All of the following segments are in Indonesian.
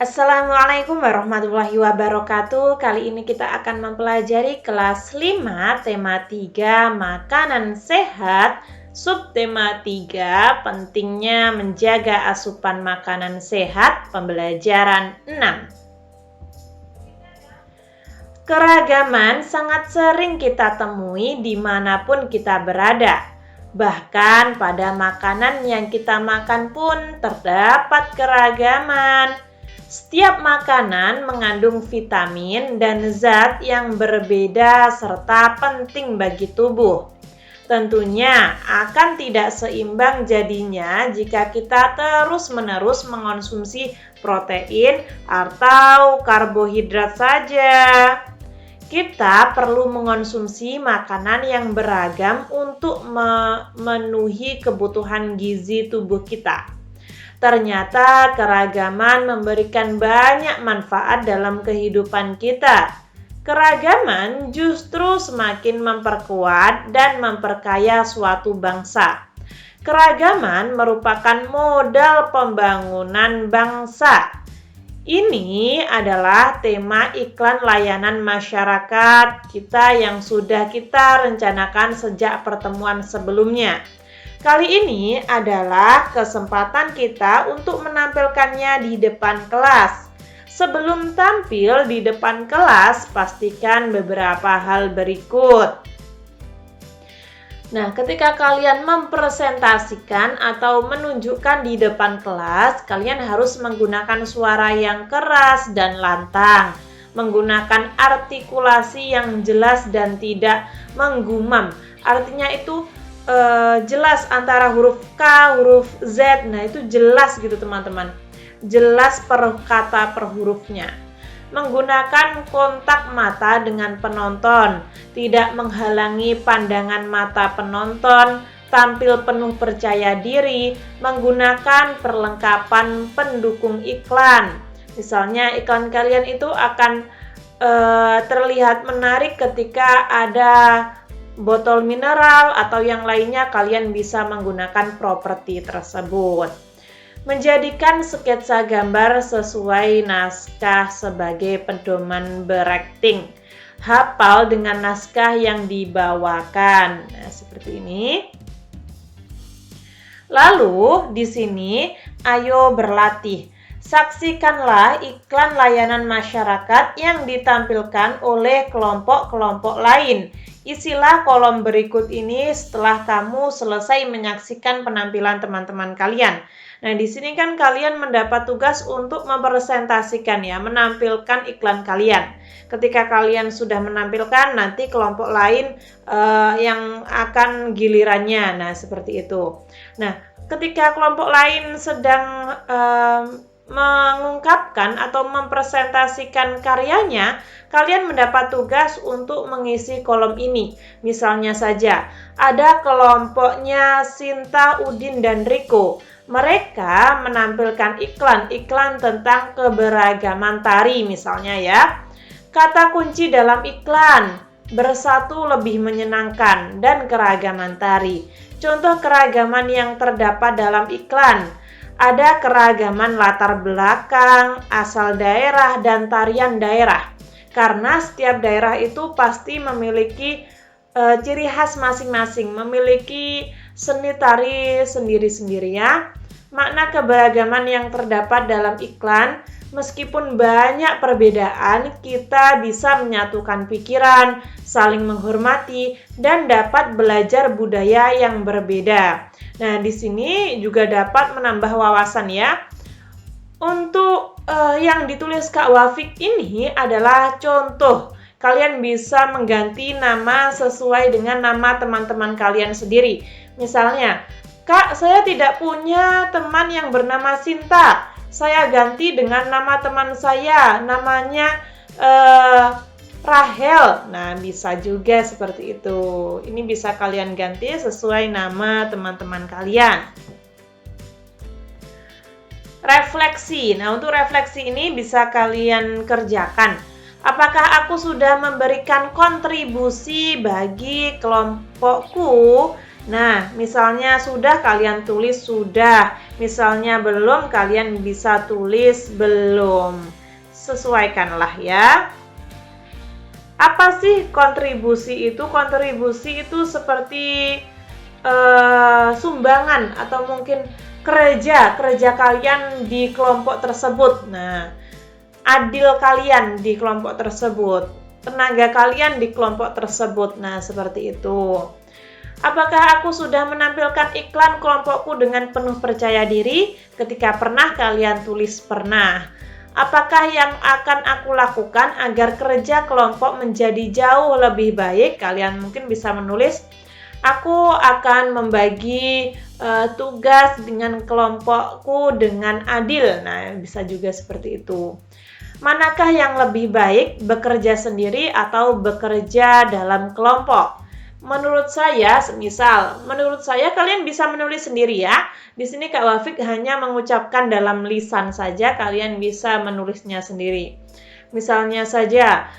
Assalamualaikum warahmatullahi wabarakatuh. Kali ini kita akan mempelajari kelas 5 tema 3 makanan sehat. Subtema 3 pentingnya menjaga asupan makanan sehat. Pembelajaran 6. Keragaman sangat sering kita temui dimanapun kita berada. Bahkan pada makanan yang kita makan pun terdapat keragaman. Setiap makanan mengandung vitamin dan zat yang berbeda serta penting bagi tubuh. Tentunya akan tidak seimbang jadinya jika kita terus-menerus mengonsumsi protein atau karbohidrat saja. Kita perlu mengonsumsi makanan yang beragam untuk memenuhi kebutuhan gizi tubuh kita. Ternyata keragaman memberikan banyak manfaat dalam kehidupan kita. Keragaman justru semakin memperkuat dan memperkaya suatu bangsa. Keragaman merupakan modal pembangunan bangsa. Ini adalah tema iklan layanan masyarakat kita yang sudah kita rencanakan sejak pertemuan sebelumnya. Kali ini adalah kesempatan kita untuk menampilkannya di depan kelas. Sebelum tampil di depan kelas, pastikan beberapa hal berikut. Nah, ketika kalian mempresentasikan atau menunjukkan di depan kelas, kalian harus menggunakan suara yang keras dan lantang, menggunakan artikulasi yang jelas dan tidak menggumam. Artinya itu jelas antara huruf K, huruf Z, nah itu jelas gitu teman-teman. Jelas per kata per hurufnya. Menggunakan kontak mata dengan penonton, tidak menghalangi pandangan mata penonton, tampil penuh percaya diri, menggunakan perlengkapan pendukung iklan. Misalnya iklan kalian itu akan terlihat menarik ketika ada botol mineral atau yang lainnya, kalian bisa menggunakan properti tersebut. Menjadikan sketsa gambar sesuai naskah sebagai pedoman berakting. Hafal dengan naskah yang dibawakan. Nah, seperti ini. Lalu, di sini, ayo berlatih. Saksikanlah iklan layanan masyarakat yang ditampilkan oleh kelompok-kelompok lain. Isilah kolom berikut ini setelah kamu selesai menyaksikan penampilan teman-teman kalian. Nah, di sini kan kalian mendapat tugas untuk mempresentasikan ya, menampilkan iklan kalian. Ketika kalian sudah menampilkan, nanti kelompok lain yang akan gilirannya. Nah, seperti itu. Nah, ketika kelompok lain sedang mengungkapkan atau mempresentasikan karyanya, kalian mendapat tugas untuk mengisi kolom ini. Misalnya saja, ada kelompoknya Sinta, Udin, dan Riko. Mereka menampilkan iklan tentang keberagaman tari misalnya ya. Kata kunci dalam iklan, bersatu lebih menyenangkan dan keragaman tari. Contoh keragaman yang terdapat dalam iklan. Ada keragaman latar belakang, asal daerah, dan tarian daerah. Karena setiap daerah itu pasti memiliki ciri khas masing-masing, memiliki seni tari sendiri-sendiri ya. Makna keberagaman yang terdapat dalam iklan, meskipun banyak perbedaan, kita bisa menyatukan pikiran, saling menghormati, dan dapat belajar budaya yang berbeda. Nah, di sini juga dapat menambah wawasan ya. Untuk yang ditulis Kak Wafik ini adalah contoh. Kalian bisa mengganti nama sesuai dengan nama teman-teman kalian sendiri. Misalnya, Kak, saya tidak punya teman yang bernama Sinta. Saya ganti dengan nama teman saya, namanya Rahel. Nah, bisa juga seperti itu. Ini bisa kalian ganti sesuai nama teman-teman kalian. Refleksi. Nah, untuk refleksi ini bisa kalian kerjakan. Apakah aku sudah memberikan kontribusi bagi kelompokku Nah, misalnya sudah, kalian tulis sudah. Misalnya belum, kalian bisa tulis belum. Sesuaikanlah ya. Apa sih kontribusi itu? Kontribusi itu seperti sumbangan atau mungkin kerja kalian di kelompok tersebut. Nah, adil kalian di kelompok tersebut, tenaga kalian di kelompok tersebut. Nah, seperti itu. Apakah aku sudah menampilkan iklan kelompokku dengan penuh percaya diri? Ketika pernah, kalian tulis pernah. Apakah yang akan aku lakukan agar kerja kelompok menjadi jauh lebih baik? Kalian mungkin bisa menulis, aku akan membagi tugas dengan kelompokku dengan adil. Nah, bisa juga seperti itu. Manakah yang lebih baik, bekerja sendiri atau bekerja dalam kelompok? Menurut saya, menurut saya kalian bisa menulis sendiri ya. Di sini Kak Wafik hanya mengucapkan dalam lisan saja, kalian bisa menulisnya sendiri. Misalnya saja,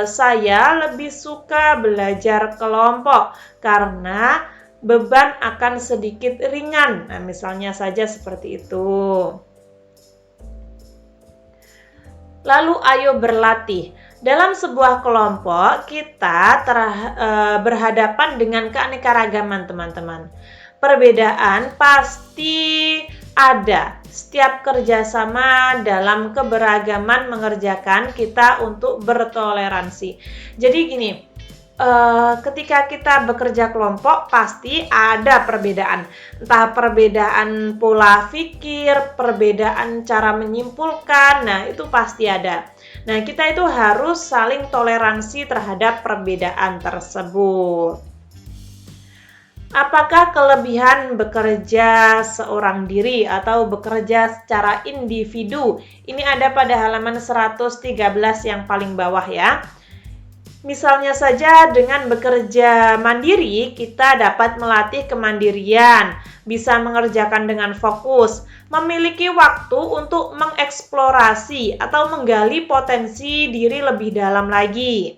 saya lebih suka belajar kelompok karena beban akan sedikit ringan. Nah, misalnya saja seperti itu. Lalu ayo berlatih. Dalam sebuah kelompok, kita berhadapan dengan keanekaragaman, teman-teman. Perbedaan pasti ada. Setiap kerjasama dalam keberagaman mengerjakan kita untuk bertoleransi. Jadi gini, ketika kita bekerja kelompok pasti ada perbedaan. Entah perbedaan pola pikir, perbedaan cara menyimpulkan, nah itu pasti ada. Nah, kita itu harus saling toleransi terhadap perbedaan tersebut. Apakah kelebihan bekerja seorang diri atau bekerja secara individu? Ini ada pada halaman 113 yang paling bawah ya. Misalnya saja dengan bekerja mandiri, kita dapat melatih kemandirian, bisa mengerjakan dengan fokus, memiliki waktu untuk mengeksplorasi atau menggali potensi diri lebih dalam lagi.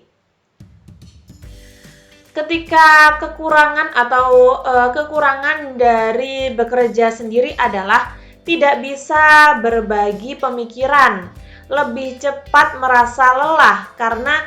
Ketika kekurangan dari bekerja sendiri adalah tidak bisa berbagi pemikiran, lebih cepat merasa lelah karena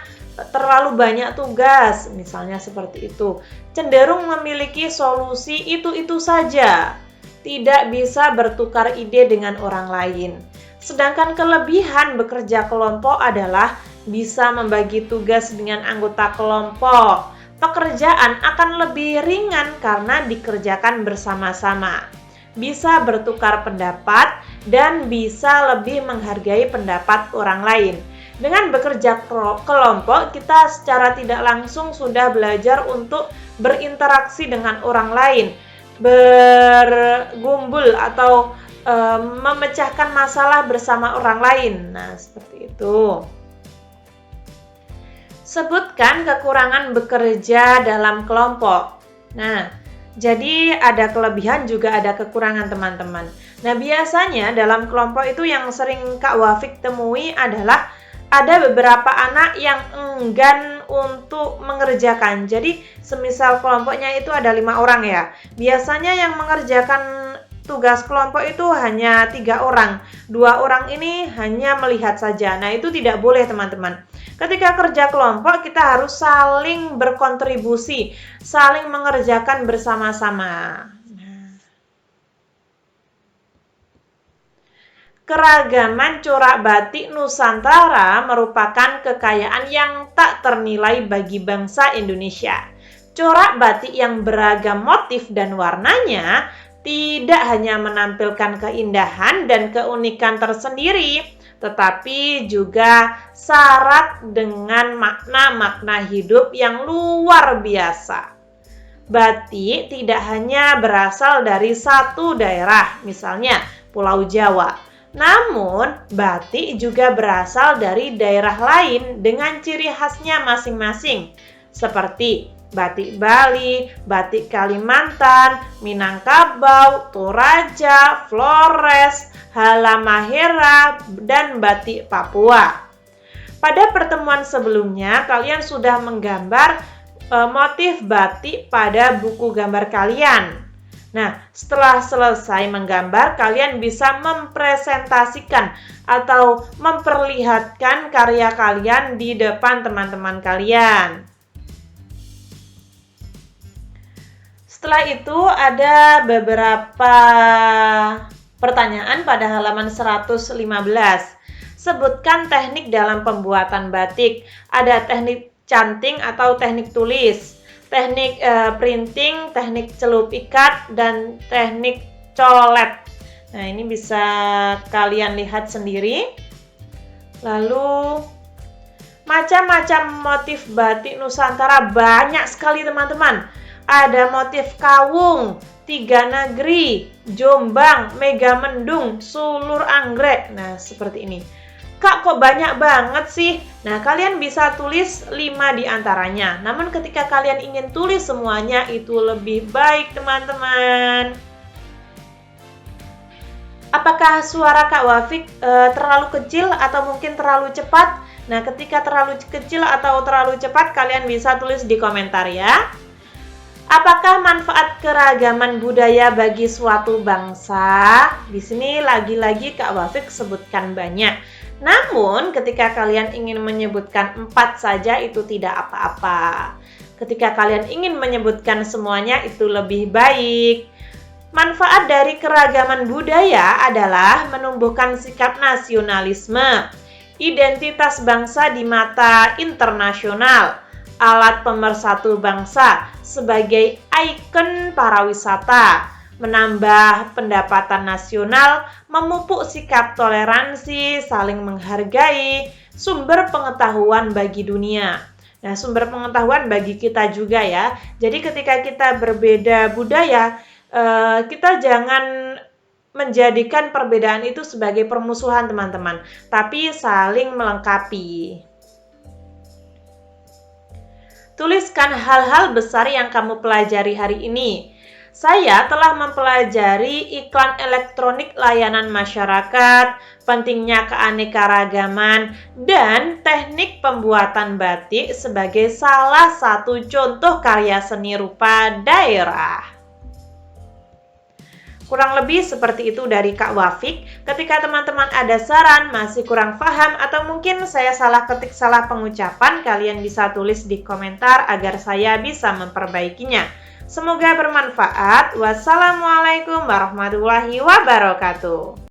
terlalu banyak tugas, misalnya seperti itu. Cenderung memiliki solusi itu-itu saja, tidak bisa bertukar ide dengan orang lain. Sedangkan kelebihan bekerja kelompok adalah bisa membagi tugas dengan anggota kelompok. Pekerjaan akan lebih ringan karena dikerjakan bersama-sama. Bisa bertukar pendapat dan bisa lebih menghargai pendapat orang lain. Dengan bekerja kelompok, kita secara tidak langsung sudah belajar untuk berinteraksi dengan orang lain, bergumpul atau memecahkan masalah bersama orang lain. Nah, seperti itu. Sebutkan kekurangan bekerja dalam kelompok. Nah, jadi ada kelebihan juga ada kekurangan, teman-teman. Nah, biasanya dalam kelompok itu yang sering Kak Wafik temui adalah ada beberapa anak yang enggan untuk mengerjakan. Jadi, semisal kelompoknya itu ada 5 orang ya. Biasanya yang mengerjakan tugas kelompok itu hanya 3 orang. 2 orang ini hanya melihat saja. Nah, itu tidak boleh, teman-teman. Ketika kerja kelompok, kita harus saling berkontribusi, saling mengerjakan bersama-sama. Keragaman corak batik Nusantara merupakan kekayaan yang tak ternilai bagi bangsa Indonesia. Corak batik yang beragam motif dan warnanya tidak hanya menampilkan keindahan dan keunikan tersendiri, tetapi juga syarat dengan makna-makna hidup yang luar biasa. Batik tidak hanya berasal dari satu daerah, misalnya Pulau Jawa. Namun, batik juga berasal dari daerah lain dengan ciri khasnya masing-masing, seperti batik Bali, batik Kalimantan, Minangkabau, Toraja, Flores, Halmahera, dan batik Papua. Pada pertemuan sebelumnya, kalian sudah menggambar motif batik pada buku gambar kalian. Nah, setelah selesai menggambar, kalian bisa mempresentasikan atau memperlihatkan karya kalian di depan teman-teman kalian. Setelah itu ada beberapa pertanyaan pada halaman 115. Sebutkan teknik dalam pembuatan batik. Ada teknik canting atau teknik tulis, teknik printing, teknik celup ikat, dan teknik colet. Nah, ini bisa kalian lihat sendiri. Lalu, macam-macam motif batik Nusantara banyak sekali teman-teman. Ada motif kawung, tiga negeri, Jombang, Megamendung, Sulur Anggrek. Nah, seperti ini. Kak, kok banyak banget sih? Nah, kalian bisa tulis 5 di antaranya. Namun ketika kalian ingin tulis semuanya, itu lebih baik, teman-teman. Apakah suara Kak Wafik terlalu kecil atau mungkin terlalu cepat? Nah, ketika terlalu kecil atau terlalu cepat, kalian bisa tulis di komentar ya. Apakah manfaat keragaman budaya bagi suatu bangsa? Di sini lagi-lagi Kak Wafik sebutkan banyak. Namun, ketika kalian ingin menyebutkan 4 saja, itu tidak apa-apa. Ketika kalian ingin menyebutkan semuanya, itu lebih baik. Manfaat dari keragaman budaya adalah menumbuhkan sikap nasionalisme, identitas bangsa di mata internasional, alat pemersatu bangsa sebagai ikon para wisata, menambah pendapatan nasional, memupuk sikap toleransi, saling menghargai, sumber pengetahuan bagi dunia. Nah, sumber pengetahuan bagi kita juga ya. Jadi ketika kita berbeda budaya, kita jangan menjadikan perbedaan itu sebagai permusuhan teman-teman, tapi saling melengkapi. Tuliskan hal-hal besar yang kamu pelajari hari ini. Saya telah mempelajari iklan elektronik layanan masyarakat, pentingnya keanekaragaman, dan teknik pembuatan batik sebagai salah satu contoh karya seni rupa daerah. Kurang lebih seperti itu dari Kak Wafik. Ketika teman-teman ada saran, masih kurang paham, atau mungkin saya salah ketik, salah pengucapan, kalian bisa tulis di komentar agar saya bisa memperbaikinya. Semoga bermanfaat. Wassalamualaikum warahmatullahi wabarakatuh.